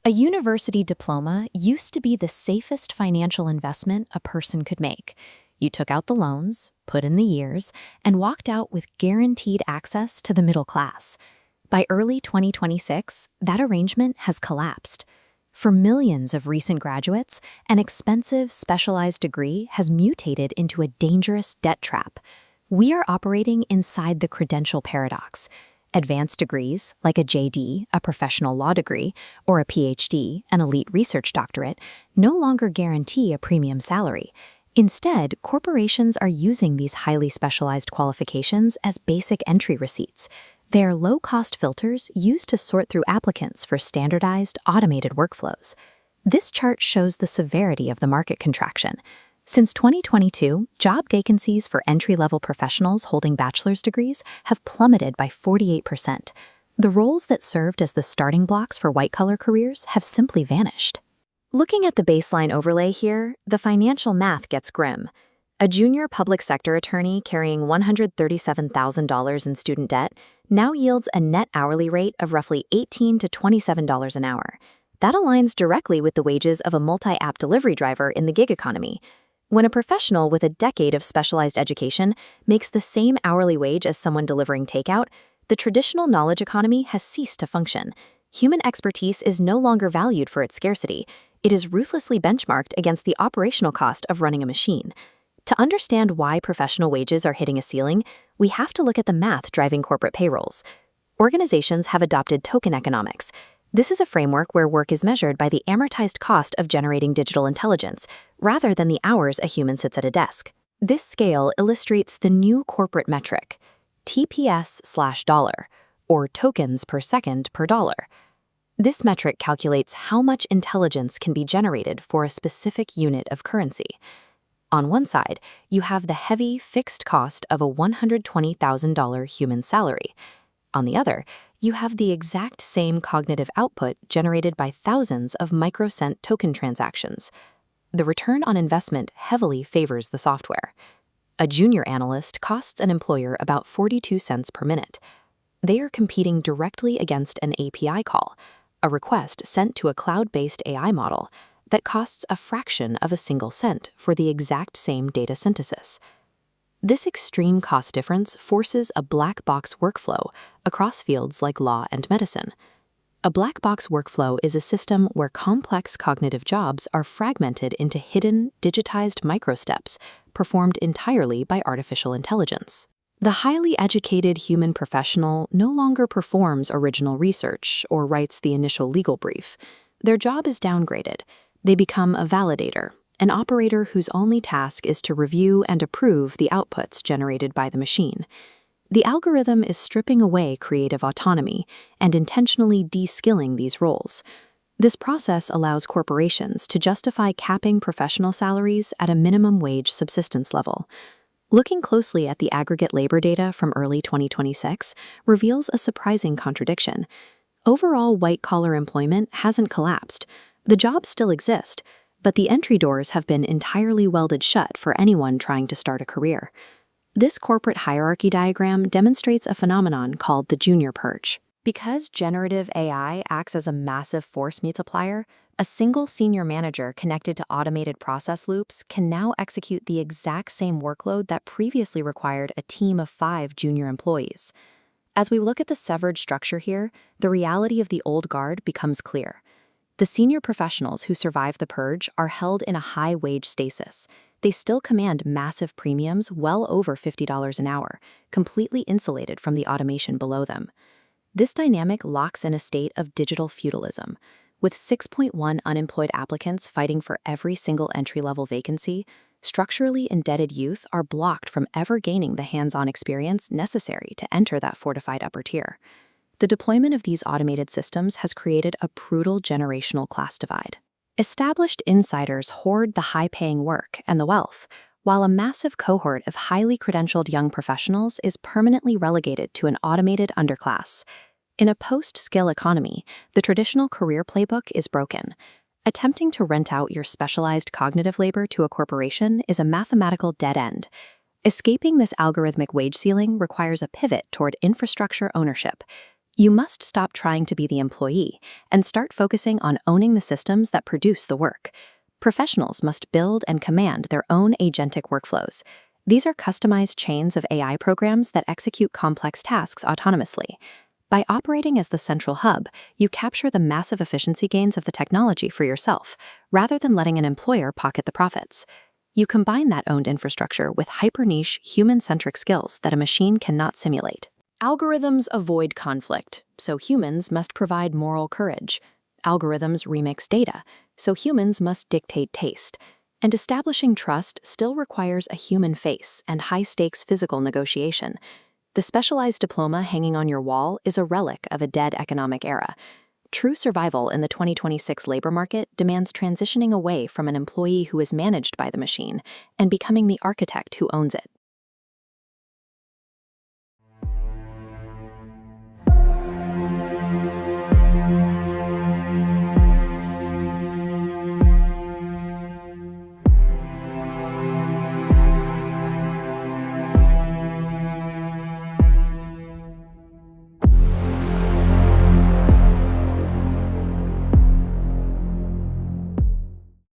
A university diploma used to be the safest financial investment a person could make. You took out the loans, put in the years, and walked out with guaranteed access to the middle class. By early 2026, that arrangement has collapsed. For millions of recent graduates, an expensive, specialized degree has mutated into a dangerous debt trap. We are operating inside the credential paradox. Advanced degrees, like a JD, a professional law degree, or a PhD, an elite research doctorate, no longer guarantee a premium salary. Instead, corporations are using these highly specialized qualifications as basic entry receipts. They are low-cost filters used to sort through applicants for standardized, automated workflows. This chart shows the severity of the market contraction. Since 2022, job vacancies for entry-level professionals holding bachelor's degrees have plummeted by 48%. The roles that served as the starting blocks for white-collar careers have simply vanished. Looking at the baseline overlay here, the financial math gets grim. A junior public sector attorney carrying $137,000 in student debt now yields a net hourly rate of roughly $18 to $27 an hour. That aligns directly with the wages of a multi-app delivery driver in the gig economy. When a professional with a decade of specialized education makes the same hourly wage as someone delivering takeout, the traditional knowledge economy has ceased to function. Human expertise is no longer valued for its scarcity. It is ruthlessly benchmarked against the operational cost of running a machine. To understand why professional wages are hitting a ceiling, we have to look at the math driving corporate payrolls. Organizations have adopted token economics. This is a framework where work is measured by the amortized cost of generating digital intelligence, rather than the hours a human sits at a desk. This scale illustrates the new corporate metric, TPS/dollar, or tokens per second per dollar. This metric calculates how much intelligence can be generated for a specific unit of currency. On one side, you have the heavy, fixed cost of a $120,000 human salary. On the other, you have the exact same cognitive output generated by thousands of microcent token transactions. The return on investment heavily favors the software. A junior analyst costs an employer about 42 cents per minute. They are competing directly against an API call, a request sent to a cloud-based AI model that costs a fraction of a single cent for the exact same data synthesis. This extreme cost difference forces a black box workflow across fields like law and medicine. A black box workflow is a system where complex cognitive jobs are fragmented into hidden, digitized microsteps performed entirely by artificial intelligence. The highly educated human professional no longer performs original research or writes the initial legal brief. Their job is downgraded. They become a validator, an operator whose only task is to review and approve the outputs generated by the machine. The algorithm is stripping away creative autonomy and intentionally de-skilling these roles. This process allows corporations to justify capping professional salaries at a minimum wage subsistence level. Looking closely at the aggregate labor data from early 2026 reveals a surprising contradiction. Overall white-collar employment hasn't collapsed. The jobs still exist, but the entry doors have been entirely welded shut for anyone trying to start a career. This corporate hierarchy diagram demonstrates a phenomenon called the junior purge. Because generative AI acts as a massive force multiplier, a single senior manager connected to automated process loops can now execute the exact same workload that previously required a team of 5 junior employees. As we look at the severed structure here, the reality of the old guard becomes clear. The senior professionals who survive the purge are held in a high-wage stasis. They still command massive premiums well over $50 an hour, completely insulated from the automation below them. This dynamic locks in a state of digital feudalism. With 6.1 unemployed applicants fighting for every single entry-level vacancy, structurally indebted youth are blocked from ever gaining the hands-on experience necessary to enter that fortified upper tier. The deployment of these automated systems has created a brutal generational class divide. Established insiders hoard the high-paying work and the wealth, while a massive cohort of highly credentialed young professionals is permanently relegated to an automated underclass. In a post-skill economy, the traditional career playbook is broken. Attempting to rent out your specialized cognitive labor to a corporation is a mathematical dead end. Escaping this algorithmic wage ceiling requires a pivot toward infrastructure ownership. You must stop trying to be the employee and start focusing on owning the systems that produce the work. Professionals must build and command their own agentic workflows. These are customized chains of AI programs that execute complex tasks autonomously. By operating as the central hub, you capture the massive efficiency gains of the technology for yourself, rather than letting an employer pocket the profits. You combine that owned infrastructure with hyper-niche, human-centric skills that a machine cannot simulate. Algorithms avoid conflict, so humans must provide moral courage. Algorithms remix data, so humans must dictate taste. And establishing trust still requires a human face and high-stakes physical negotiation. The specialized diploma hanging on your wall is a relic of a dead economic era. True survival in the 2026 labor market demands transitioning away from an employee who is managed by the machine and becoming the architect who owns it.